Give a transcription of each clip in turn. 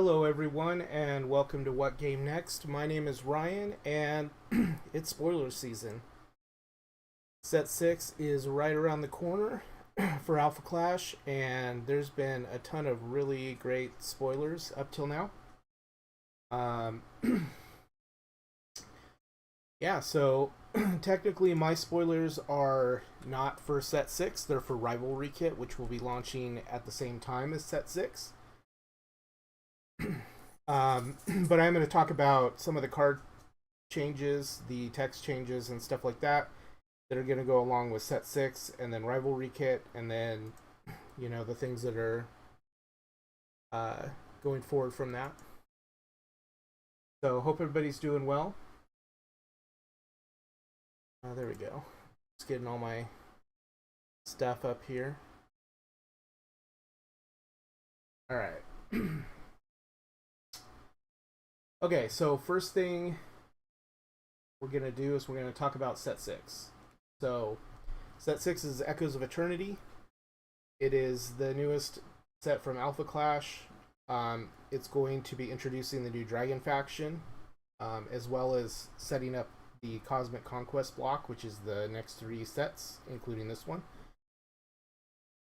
Hello, everyone, and welcome to What Game Next. My name is Ryan, and it's spoiler season. Set 6 is right around the corner for Alpha Clash, and there's been a ton of really great spoilers up till now. Um, yeah, so technically, my spoilers are not for Set 6, they're for Rivalry Kit, which will be launching at the same time as Set 6. But I'm going to talk about some of the card changes, the text changes, and stuff like that are going to go along with Set 6, and then Rivalry Kit, and then, the things that are going forward from that. So, hope everybody's doing well. There we go. Just getting all my stuff up here. Alright. Okay, so first thing we're going to do is we're going to talk about Set 6. So, Set 6 is Echoes of Eternity. It is the newest set from Alpha Clash. It's going to be introducing the new Dragon faction, as well as setting up the Cosmic Conquest block, which is the next 3 sets, including this one.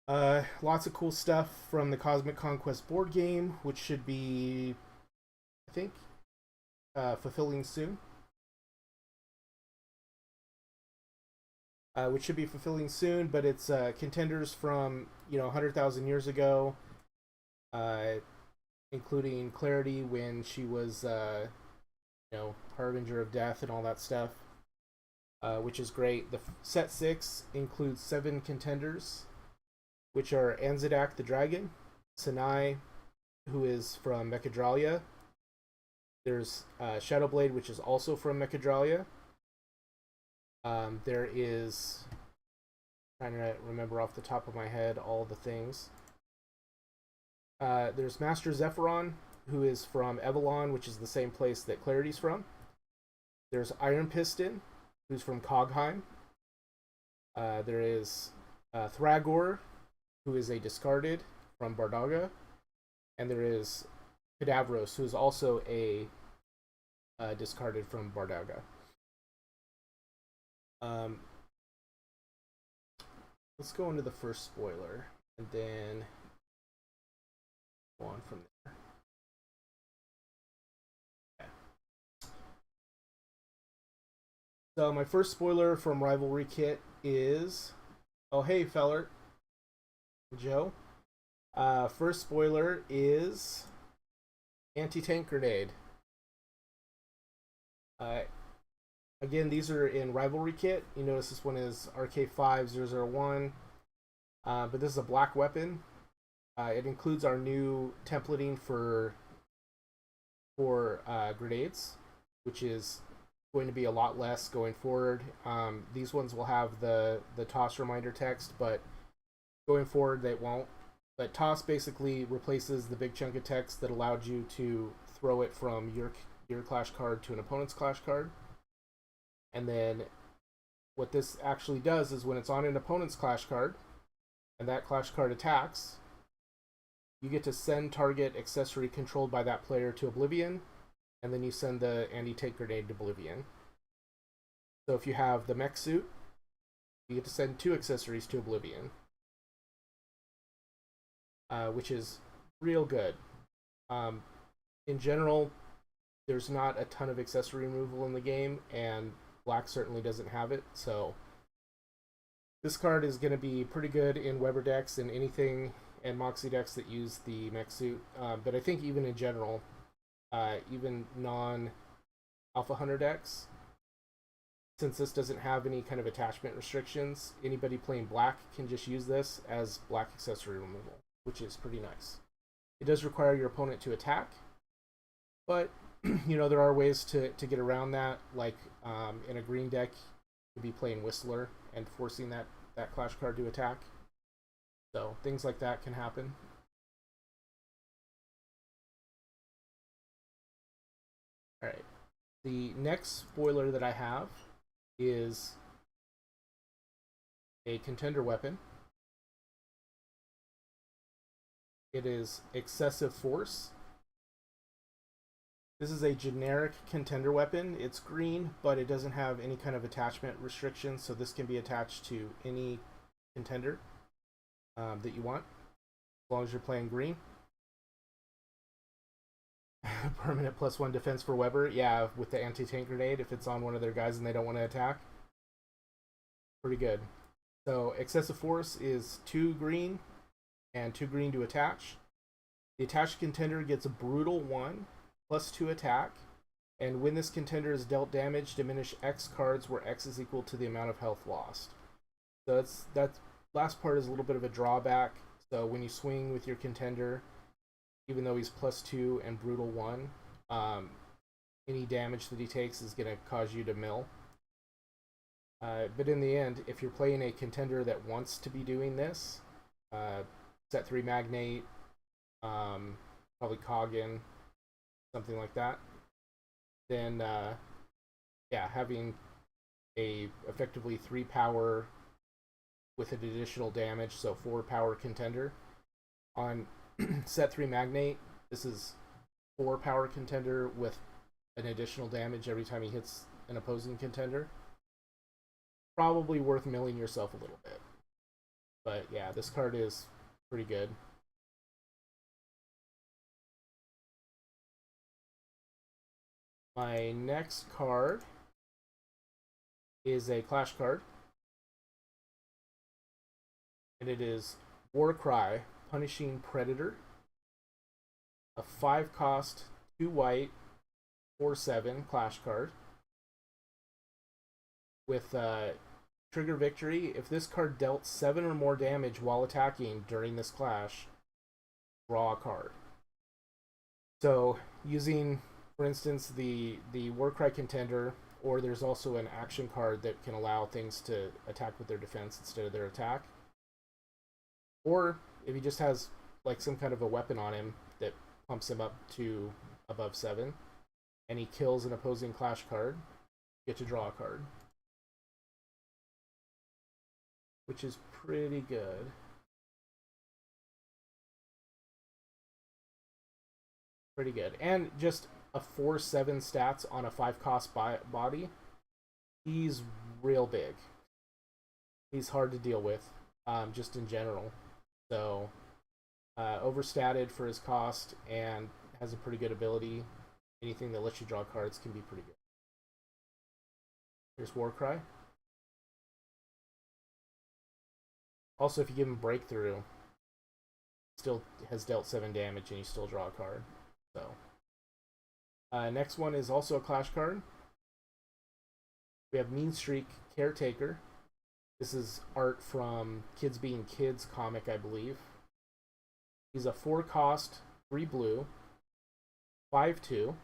Lots of cool stuff from the Cosmic Conquest board game, which should be, I think, fulfilling soon. But it's contenders from 100,000 years ago, including Clarity when she was Harbinger of Death and all that stuff, which is great. The Set 6 includes 7 contenders, which are Anzadak the Dragon, Sanai, who is from Mechadralia. There's Shadowblade, which is also from Mechadralia. There is, trying to remember off the top of my head all the things. There's Master Zephyron, who is from Evalon, which is the same place that Clarity's from. There's Iron Piston, who's from Cogheim. There is Thragor, who is a discarded from Bardaga. And there is Cadavros, who is also a discarded from Bardaga. Let's go into the first spoiler and then go on from there. Okay. So my first spoiler from Rivalry Kit is, oh hey feller, Joe. First spoiler is Anti-Tank Grenade. Again, these are in Rivalry Kit. You notice this one is RK5001. But this is a black weapon. It includes our new templating for grenades, which is going to be a lot less going forward. These ones will have the toss reminder text, but going forward they won't. But toss basically replaces the big chunk of text that allowed you to throw it from your clash card to an opponent's clash card. And then what this actually does is when it's on an opponent's clash card and that clash card attacks, you get to send target accessory controlled by that player to Oblivion, and then you send the anti-tank grenade to Oblivion. So if you have the mech suit, you get to send 2 accessories to Oblivion, which is real good. In general, there's not a ton of accessory removal in the game, and Black certainly doesn't have it, so this card is going to be pretty good in Weber decks and anything and Moxie decks that use the mech suit. But I think even in general, even non-Alpha Hunter decks, since this doesn't have any kind of attachment restrictions, anybody playing Black can just use this as Black accessory removal, which is pretty nice. It does require your opponent to attack, but there are ways to get around that, like in a green deck, you'd be playing Whistler and forcing that clash card to attack. So things like that can happen. Alright, the next spoiler that I have is a contender weapon. It is Excessive Force. This is a generic contender weapon. It's green, but it doesn't have any kind of attachment restrictions, so this can be attached to any contender that you want, as long as you're playing green. Permanent +1 defense for Weber. Yeah, with the anti-tank grenade, if it's on one of their guys and they don't want to attack. Pretty good. So excessive force is 2 green and 2 green to attach. The attached contender gets a brutal 1 +2 attack, and when this contender is dealt damage, diminish X cards where X is equal to the amount of health lost. So that last part is a little bit of a drawback. So when you swing with your contender, even though he's +2 and brutal 1, any damage that he takes is going to cause you to mill. But in the end, if you're playing a contender that wants to be doing this, set 3 Magnate, probably Coggin, something like that, then yeah, having a effectively 3 power with an additional damage, so 4 power contender on set 3 Magnate. This is 4 power contender with an additional damage every time he hits an opposing contender. Probably worth milling yourself a little bit. But yeah, this card is pretty good. My next card is a Clash card, and it is Warcry, Punishing Predator. A 5 cost, 2 white, 4/7 Clash card. With trigger victory, if this card dealt 7 or more damage while attacking during this clash, draw a card. So using, for instance, the Warcry contender, or there's also an action card that can allow things to attack with their defense instead of their attack. Or if he just has like some kind of a weapon on him that pumps him up to above 7, and he kills an opposing Clash card, you get to draw a card, which is pretty good. Pretty good. And just a 4/7 stats on a 5 cost body. He's real big. He's hard to deal with, just in general. So, overstated for his cost and has a pretty good ability. Anything that lets you draw cards can be pretty good. Here's Warcry. Also, if you give him Breakthrough, still has dealt 7 damage and you still draw a card. So, next one is also a Clash card. We have Mean Streak Caretaker. This is art from Kids Being Kids comic, I believe. He's a 4 cost, 3 blue, 5/2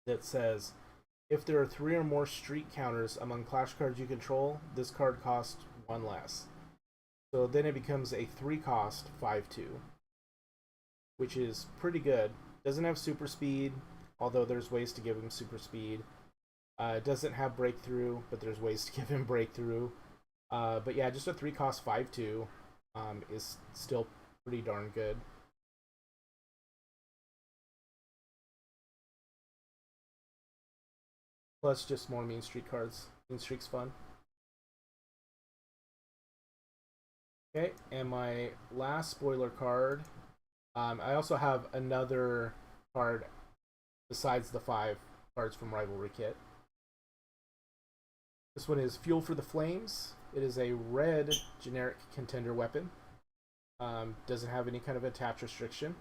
that says, if there are 3 or more streak counters among Clash cards you control, this card costs 1 less. So then it becomes a 3 cost, 5/2, which is pretty good. Doesn't have super speed, although there's ways to give him super speed. Doesn't have Breakthrough, but there's ways to give him Breakthrough. But yeah, just a 3 cost 5/2 is still pretty darn good. Plus just more Mean Streak cards. Mean Streak's fun. Okay, and my last spoiler card, I also have another card besides the 5 cards from Rivalry Kit. This one is Fuel for the Flames. It is a red generic contender weapon. Doesn't have any kind of attach restriction.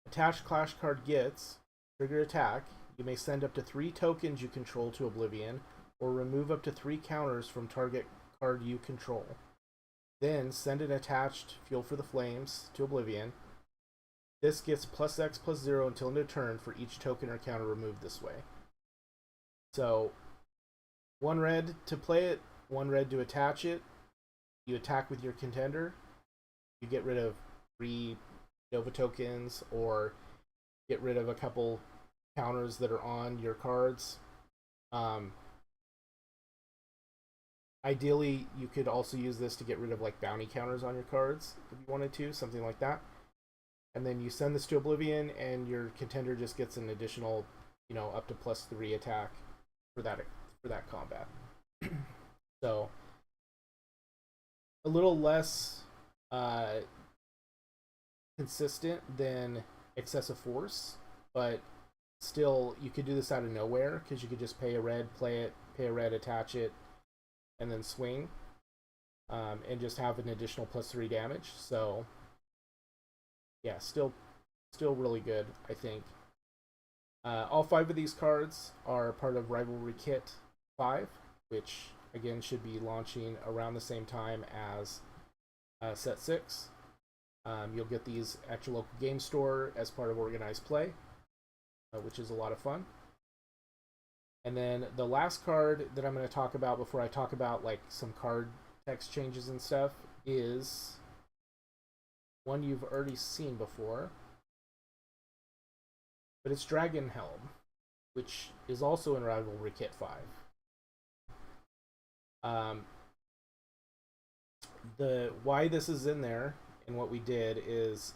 Attached Clash card gets trigger attack. You may send up to 3 tokens you control to Oblivion, or remove up to 3 counters from target card you control. Then send an attached Fuel for the Flames to Oblivion. This gets +X/+0 until end of turn for each token or counter removed this way. So, 1 red to play it, 1 red to attach it. You attack with your contender. You get rid of 3 Nova tokens, or get rid of a couple counters that are on your cards. Ideally, you could also use this to get rid of like bounty counters on your cards if you wanted to, something like that. and then you send this to Oblivion, and your contender just gets an additional, up to +3 attack for that combat. So a little less consistent than Excessive Force, but still you could do this out of nowhere because you could just pay a red, play it, pay a red, attach it, and then swing, and just have an additional +3 damage. So yeah, still really good, I think. All 5 of these cards are part of Rivalry Kit 5, which again should be launching around the same time as Set 6. You'll get these at your local game store as part of Organized Play, which is a lot of fun. And then the last card that I'm going to talk about before I talk about like some card text changes and stuff is one you've already seen before, but it's Dragonhelm, which is also in Rivalry Kit 5. The why this is in there and what we did is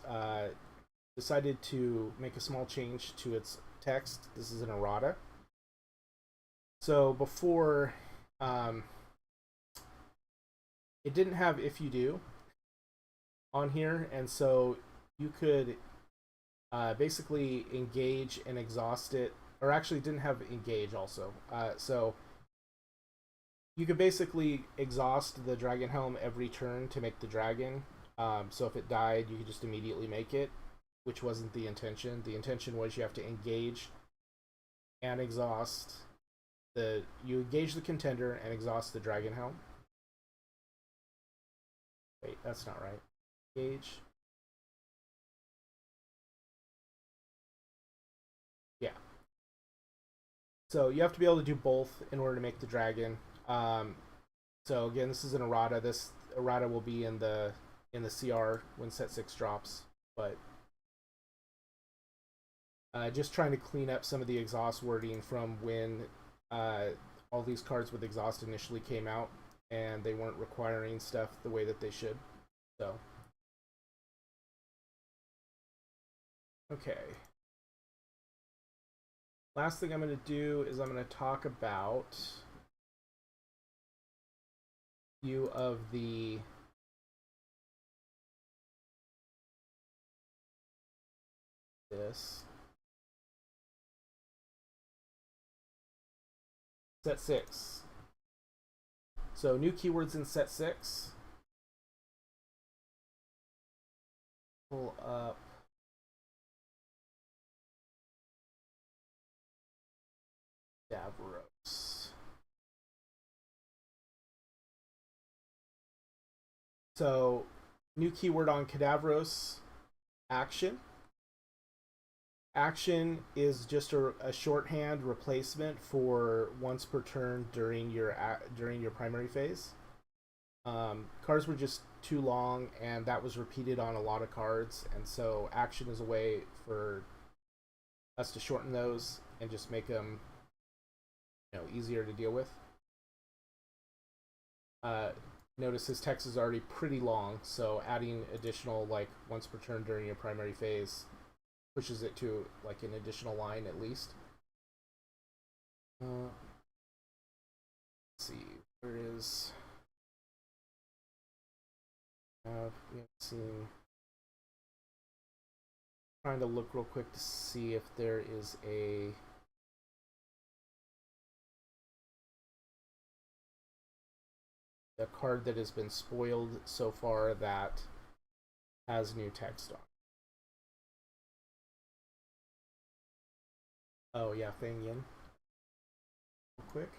decided to make a small change to its text. This is an errata. So before, it didn't have if you do on here, and so you could basically engage and exhaust it, or actually didn't have engage also. So you could basically exhaust the Dragonhelm every turn to make the dragon. So if it died, you could just immediately make it, which wasn't the intention. The intention was you have to engage and exhaust you engage the contender and exhaust the Dragonhelm. Wait, that's not right. Engage. Yeah. So you have to be able to do both in order to make the dragon. So again, this is an errata. This errata will be in the CR when Set 6 drops, but just trying to clean up some of the exhaust wording from when all these cards with exhaust initially came out, and they weren't requiring stuff the way that they should. So okay. Last thing I'm going to do is I'm going to talk about a few of the Set 6. So new keywords in Set 6. Pull up Davros. So new keyword on Cadavros, action. Action is just a shorthand replacement for once per turn during your primary phase. Cards were just too long, and that was repeated on a lot of cards, and so action is a way for us to shorten those and just make them easier to deal with. Notice his text is already pretty long, so adding additional like once per turn during your primary phase pushes it to like an additional line at least. Let's see, where is we haven't seen. Trying to look real quick to see if there is a card that has been spoiled so far that has new text on. Oh yeah, Feng Yin. Real quick.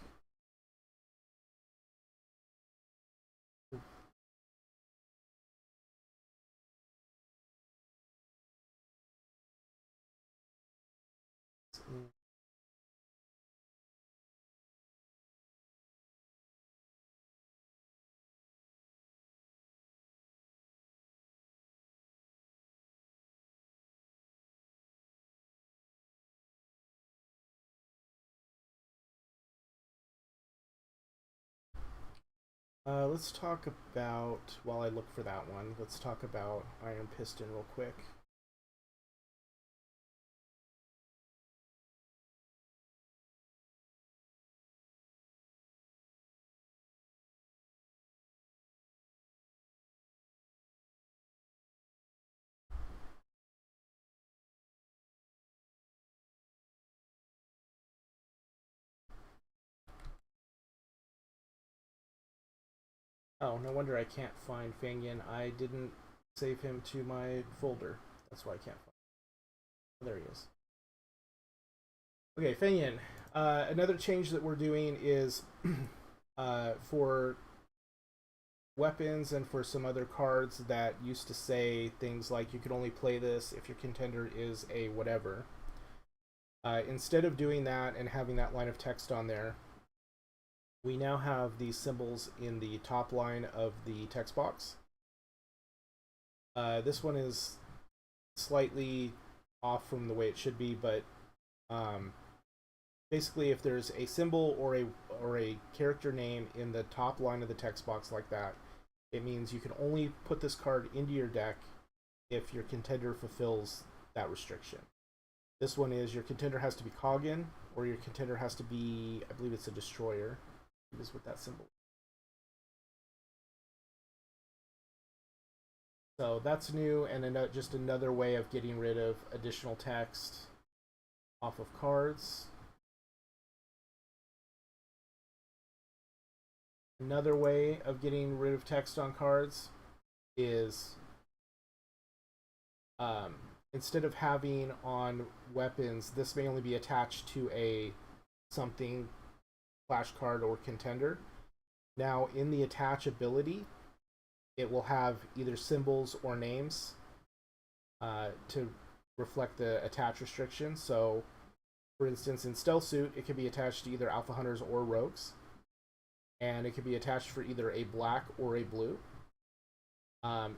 Let's talk about, while I look for that one, let's talk about Iron Piston real quick. Oh, no wonder I can't find Fang Yin. I didn't save him to my folder. That's why I can't find him. There he is. Okay, Fang Yin. Another change that we're doing is for weapons and for some other cards that used to say things like you can only play this if your contender is a whatever. Instead of doing that and having that line of text on there, we now have these symbols in the top line of the text box. This one is slightly off from the way it should be, but basically if there's a symbol or a character name in the top line of the text box like that, it means you can only put this card into your deck if your contender fulfills that restriction. This one is your contender has to be Koggin, or your contender has to be, I believe it's a destroyer. It is with that symbol. So that's new, and just another way of getting rid of additional text off of cards. Another way of getting rid of text on cards is instead of having on weapons, this may only be attached to a something flash card or contender. Now in the attach ability, it will have either symbols or names to reflect the attach restriction. So for instance, in Stealth Suit, it can be attached to either Alpha Hunters or Rogues. And it can be attached for either a black or a blue.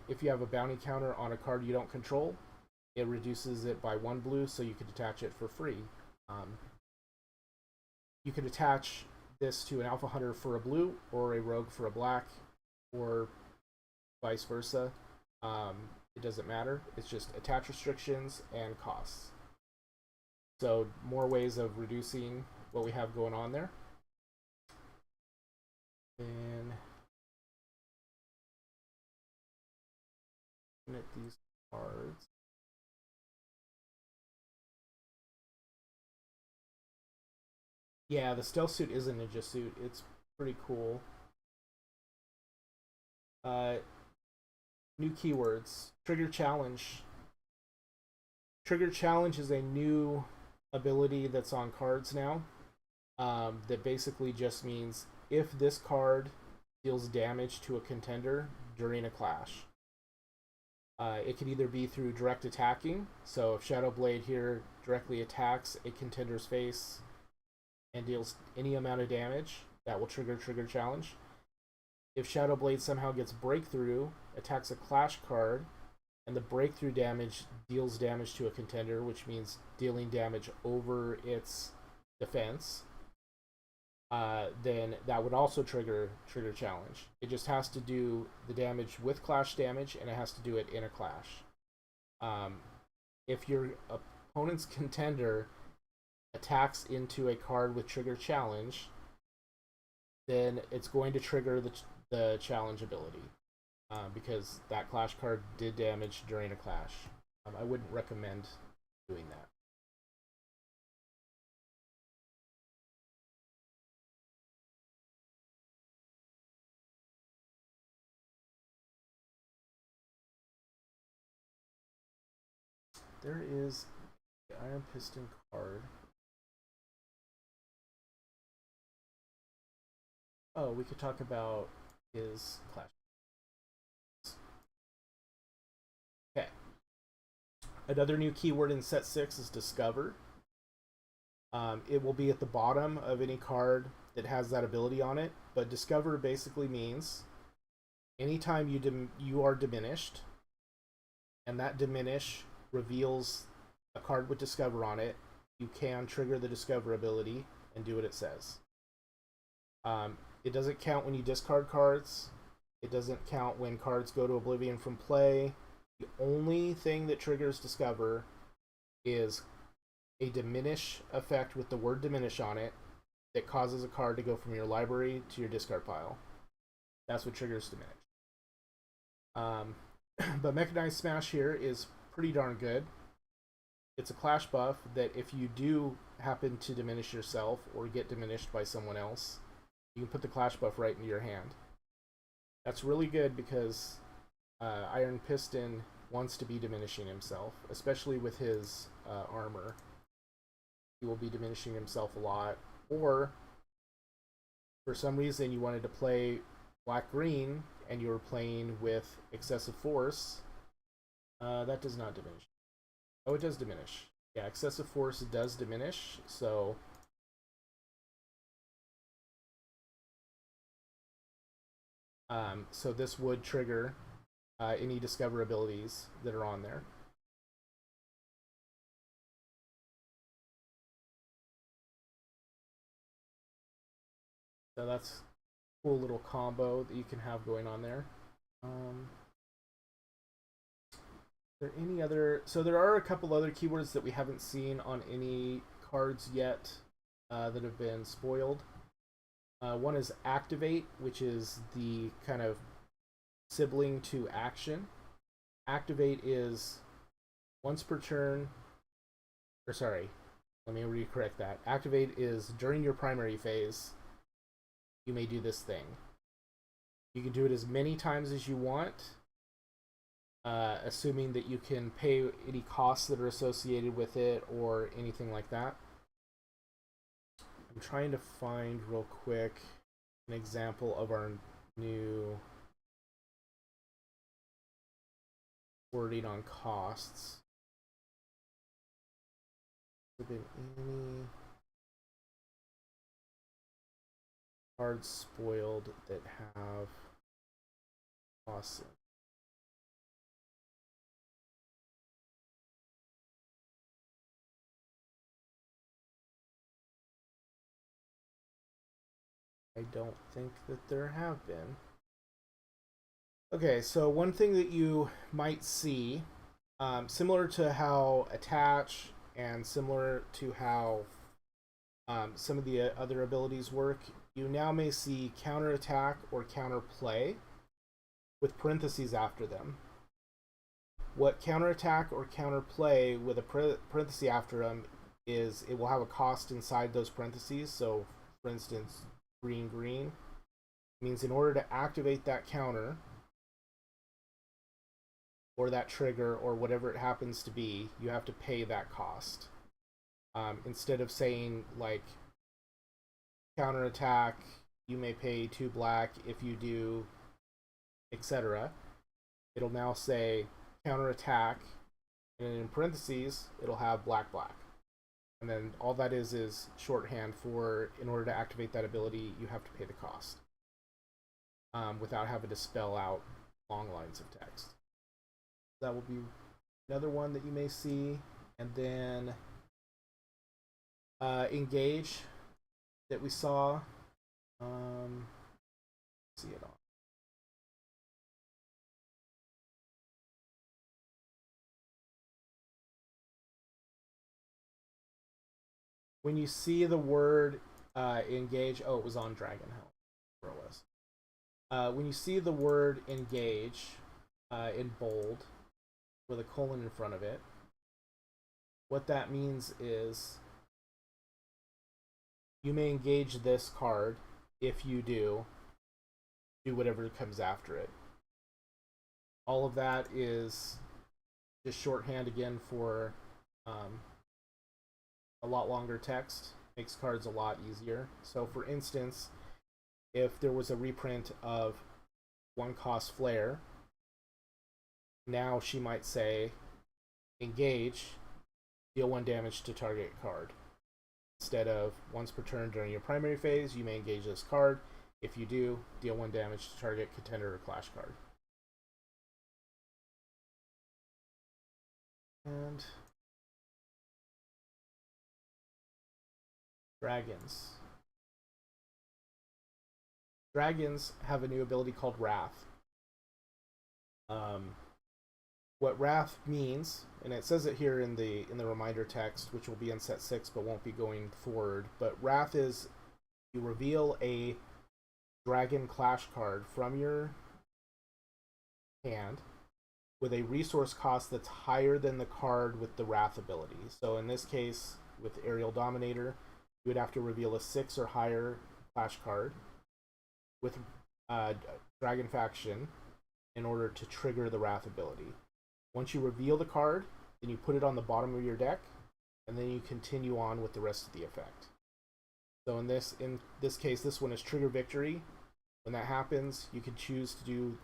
If you have a bounty counter on a card you don't control, it reduces it by 1 blue, so you could attach it for free. You could attach this to an Alpha Hunter for a blue, or a Rogue for a black, or vice versa. It doesn't matter. It's just attach restrictions and costs. So more ways of reducing what we have going on there. And at these cards. Yeah, the Stealth Suit is a ninja suit. It's pretty cool. New keywords. Trigger Challenge. Trigger Challenge is a new ability that's on cards now. That basically just means if this card deals damage to a contender during a clash. It can either be through direct attacking, so if Shadow Blade here directly attacks a contender's face and deals any amount of damage, that will trigger Trigger Challenge. If Shadow Blade somehow gets Breakthrough, attacks a clash card, and the breakthrough damage deals damage to a contender, which means dealing damage over its defense, then that would also trigger Challenge. It just has to do the damage with clash damage, and it has to do it in a clash. If your opponent's contender attacks into a card with Trigger Challenge, then it's going to trigger the challenge ability, because that clash card did damage during a clash. I wouldn't recommend doing that. There is the Iron Piston card. Oh, we could talk about his clash. Okay. Another new keyword in set 6 is Discover. It will be at the bottom of any card that has that ability on it, but Discover basically means anytime you are diminished, and that diminish reveals a card with Discover on it, you can trigger the Discover ability and do what it says. It doesn't count when you discard cards. It doesn't count when cards go to Oblivion from play. The only thing that triggers Discover is a diminish effect with the word diminish on it that causes a card to go from your library to your discard pile. That's what triggers diminish. But Mechanized Smash here is pretty darn good. It's a clash buff that if you do happen to diminish yourself or get diminished by someone else, you can put the clash buff right into your hand. That's really good because Iron Piston wants to be diminishing himself, especially with his armor. He will be diminishing himself a lot. Or, for some reason, you wanted to play black-green and you were playing with excessive force. That does not diminish. Oh, it does diminish. Yeah, excessive force does diminish, so so this would trigger any discover abilities that are on there. So that's a cool little combo that you can have going on there. There any other? So there are a couple other keywords that we haven't seen on any cards yet that have been spoiled. One is activate, which is the kind of sibling to action. Activate is once per turn, or sorry, let me recorrect that. Activate is during your primary phase, you may do this thing. You can do it as many times as you want, assuming that you can pay any costs that are associated with it or anything like that. I'm trying to find real quick an example of our new wording on costs. Have there been any cards spoiled that have costs in? I don't think that there have been. Okay, so one thing that you might see, similar to how attach and similar to how some of the other abilities work, you now may see counterattack or counterplay with parentheses after them. What counterattack or counterplay with a parenthesis after them is it will have a cost inside those parentheses. So, for instance, green means in order to activate that counter or that trigger or whatever it happens to be, you have to pay that cost. Instead of saying like counterattack, you may pay 2 black if you do, etc. It'll now say counterattack, and in parentheses, it'll have black. And then all that is shorthand for in order to activate that ability, you have to pay the cost without having to spell out long lines of text. That will be another one that you may see. And then engage that we saw. See it on. When you see the word engage, oh, it was on Dragon Helm, where it was. When you see the word engage in bold with a colon in front of it, what that means is you may engage this card. If you do whatever comes after it. All of that is just shorthand again for a lot longer text. Makes cards a lot easier. So for instance, if there was a reprint of 1 cost flare, now she might say engage, deal 1 damage to target card. Instead of once per turn during your primary phase, you may engage this card. If you do, deal 1 damage to target contender or clash card. And dragons. Dragons have a new ability called Wrath. What Wrath means, and it says it here in the reminder text, which will be in set 6 but won't be going forward, but Wrath is you reveal a dragon clash card from your hand with a resource cost that's higher than the card with the Wrath ability. So in this case, with Aerial Dominator, you would have to reveal a 6 or higher clash card. With Dragon Faction in order to trigger the Wrath ability. Once you reveal the card, then you put it on the bottom of your deck, and then you continue on with the rest of the effect. So in this case, this one is Trigger Victory. When that happens, you can choose to do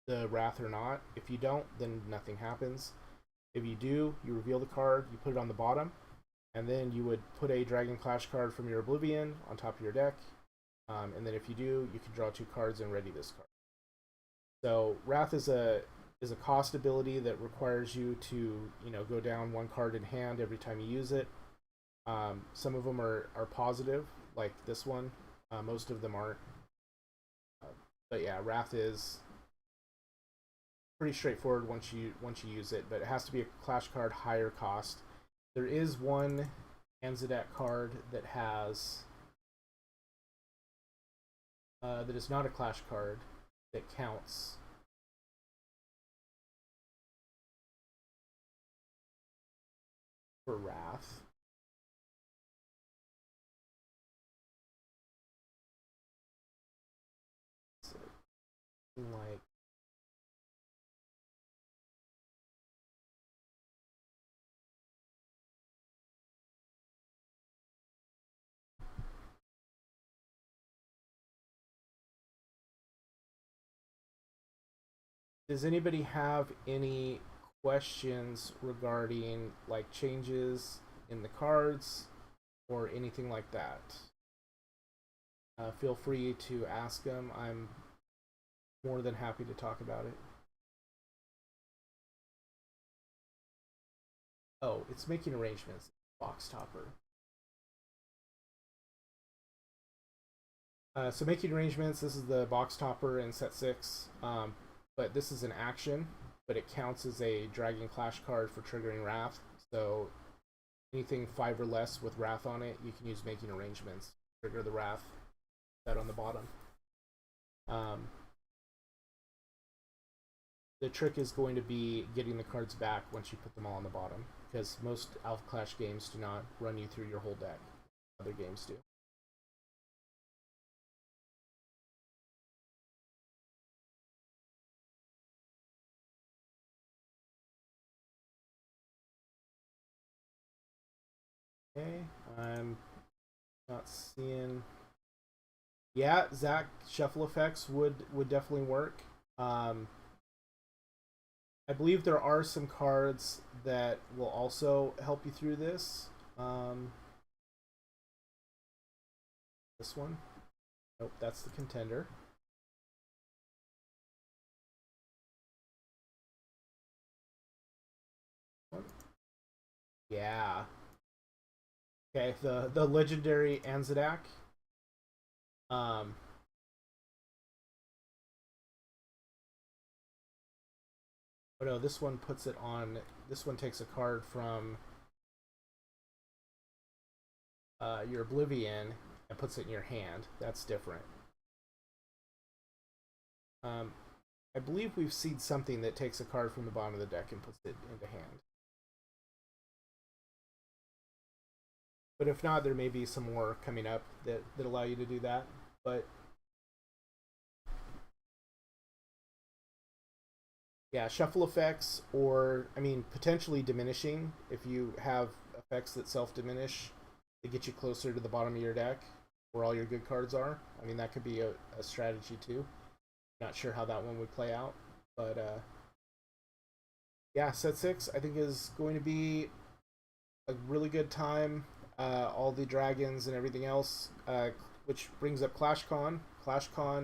the Wrath or not. If you don't, then nothing happens. If you do, you reveal the card, you put it on the bottom, and then you would put a Dragon Clash card from your Oblivion on top of your deck. And then if you do, you can draw 2 cards and ready this card. So Wrath is a cost ability that requires you to, go down 1 card in hand every time you use it. Some of them are positive, like this one. Most of them aren't. But yeah, Wrath is pretty straightforward once you use it, but it has to be a Clash card higher cost. There is one Anzac card that has that is not a Clash card that counts. For Wrath. So, like does anybody have any questions regarding like changes in the cards or anything like that? Feel free to ask them. I'm more than happy to talk about it. Oh, it's making arrangements. Box topper. So making arrangements, this is the box topper in set 6. But this is an action, but it counts as a Dragon Clash card for triggering Wrath. So anything 5 or less with Wrath on it, you can use making arrangements. Trigger the Wrath set on the bottom. The trick is going to be getting the cards back once you put them all on the bottom, because most Alpha Clash games do not run you through your whole deck. Other games do. Okay, I'm not seeing. Yeah, Zach, shuffle effects would definitely work. I believe there are some cards that will also help you through this. This one. Nope, that's the Contender. Yeah. Okay, the legendary Anzac. Oh no, this one puts it on. This one takes a card from your Oblivion and puts it in your hand. That's different. I believe we've seen something that takes a card from the bottom of the deck and puts it into hand. But if not, there may be some more coming up that allow you to do that. But yeah, shuffle effects, or I mean, potentially diminishing if you have effects that self-diminish to get you closer to the bottom of your deck where all your good cards are. I mean, that could be a strategy too. Not sure how that one would play out, but yeah, set 6 I think is going to be a really good time. All the dragons and everything else, which brings up ClashCon. ClashCon